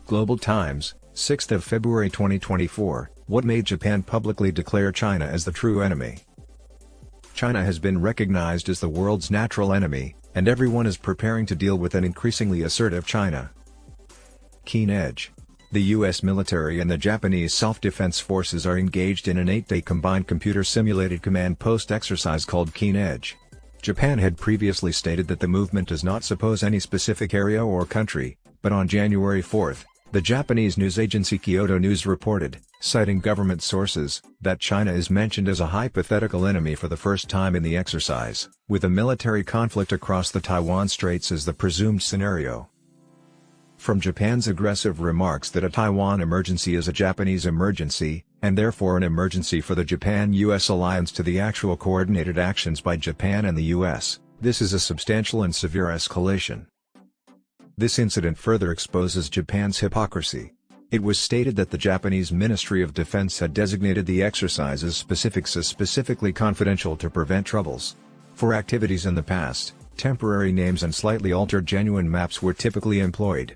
Global Times, 6th of February 2024, what made Japan publicly declare China as the true enemy? China has been recognized as the world's natural enemy, and everyone is preparing to deal with an increasingly assertive China. Keen edge. The U.S. military and the Japanese self-defense forces are engaged in an 8-day combined computer-simulated command post exercise called Keen Edge. Japan had previously stated that the movement does not suppose any specific area or country, but on January 4, the Japanese news agency Kyodo News reported, citing government sources, that China is mentioned as a hypothetical enemy for the first time in the exercise, with a military conflict across the Taiwan Straits as the presumed scenario. From Japan's aggressive remarks that a Taiwan emergency is a Japanese emergency, and therefore an emergency for the Japan-US alliance, to the actual coordinated actions by Japan and the US, this is a substantial and severe escalation. This incident further exposes Japan's hypocrisy. It was stated that the Japanese Ministry of Defense had designated the exercise as specifically confidential to prevent troubles. For activities in the past, temporary names and slightly altered genuine maps were typically employed.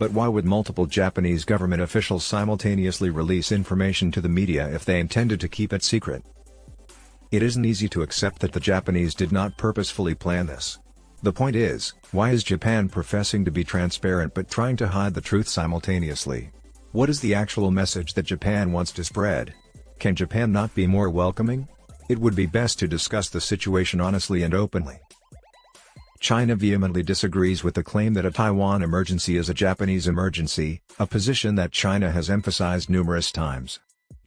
But why would multiple Japanese government officials simultaneously release information to the media if they intended to keep it secret? It isn't easy to accept that the Japanese did not purposefully plan this. The point is, why is Japan professing to be transparent but trying to hide the truth simultaneously? What is the actual message that Japan wants to spread? Can Japan not be more welcoming? It would be best to discuss the situation honestly and openly. China vehemently disagrees with the claim that a Taiwan emergency is a Japanese emergency, a position that China has emphasized numerous times.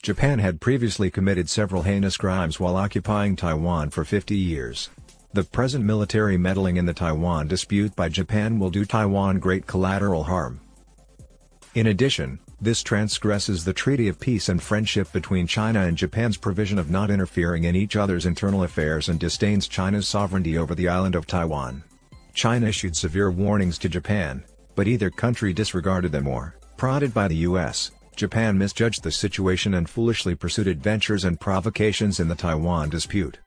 Japan had previously committed several heinous crimes while occupying Taiwan for 50 years. The present military meddling in the Taiwan dispute by Japan will do Taiwan great collateral harm. In addition, this transgresses the Treaty of Peace and Friendship between China and Japan's provision of not interfering in each other's internal affairs and disdains China's sovereignty over the island of Taiwan. China issued severe warnings to Japan, but either country disregarded them or, prodded by the US, Japan misjudged the situation and foolishly pursued adventures and provocations in the Taiwan dispute.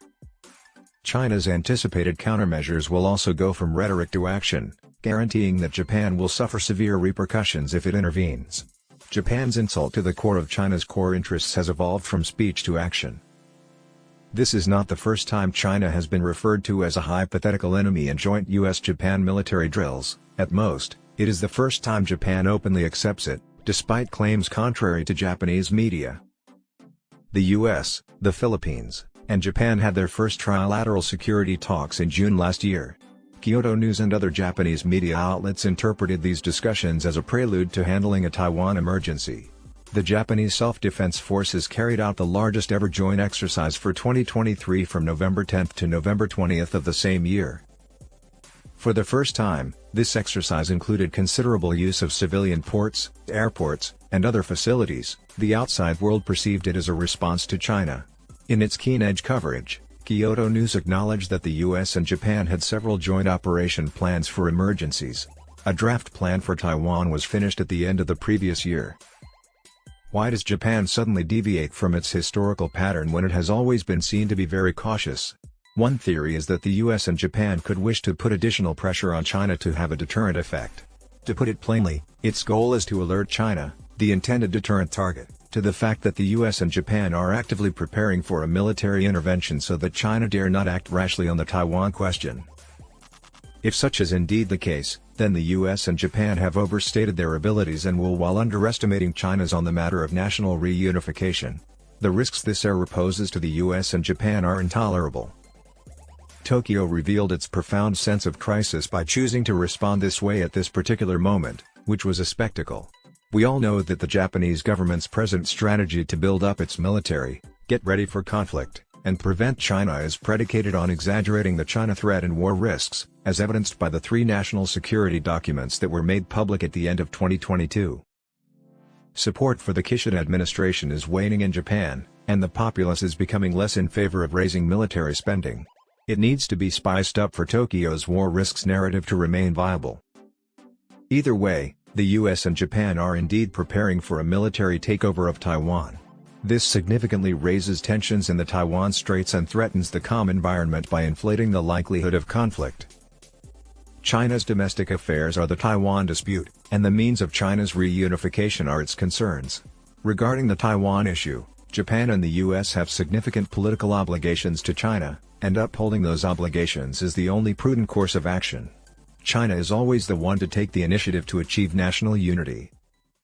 China's anticipated countermeasures will also go from rhetoric to action, guaranteeing that Japan will suffer severe repercussions if it intervenes. Japan's insult to the core of China's core interests has evolved from speech to action. This is not the first time China has been referred to as a hypothetical enemy in joint US-Japan military drills. At most, it is the first time Japan openly accepts it, despite claims contrary to Japanese media. The US, the Philippines, and Japan had their first trilateral security talks in June last year. Kyodo News and other Japanese media outlets interpreted these discussions as a prelude to handling a Taiwan emergency. The Japanese Self-Defense Forces carried out the largest ever joint exercise for 2023 from November 10 to November 20 of the same year. For the first time, this exercise included considerable use of civilian ports, airports, and other facilities. The outside world perceived it as a response to China. In its keen edge coverage, Kyodo News acknowledged that the US and Japan had several joint operation plans for emergencies. A draft plan for Taiwan was finished at the end of the previous year. Why does Japan suddenly deviate from its historical pattern when it has always been seen to be very cautious? One theory is that the US and Japan could wish to put additional pressure on China to have a deterrent effect. To put it plainly, its goal is to alert China, the intended deterrent target, to the fact that the US and Japan are actively preparing for a military intervention so that China dare not act rashly on the Taiwan question. If such is indeed the case, then the US and Japan have overstated their abilities and will, while underestimating China's on the matter of national reunification. The risks this error poses to the US and Japan are intolerable. Tokyo revealed its profound sense of crisis by choosing to respond this way at this particular moment, which was a spectacle. We all know that the Japanese government's present strategy to build up its military, get ready for conflict, and prevent China is predicated on exaggerating the China threat and war risks, as evidenced by the 3 national security documents that were made public at the end of 2022. Support for the Kishida administration is waning in Japan, and the populace is becoming less in favor of raising military spending. It needs to be spiced up for Tokyo's war risks narrative to remain viable. Either way, the US and Japan are indeed preparing for a military takeover of Taiwan. This significantly raises tensions in the Taiwan Straits and threatens the calm environment by inflating the likelihood of conflict. China's domestic affairs are the Taiwan dispute, and the means of China's reunification are its concerns. Regarding the Taiwan issue, Japan and the US have significant political obligations to China, and upholding those obligations is the only prudent course of action. China is always the one to take the initiative to achieve national unity.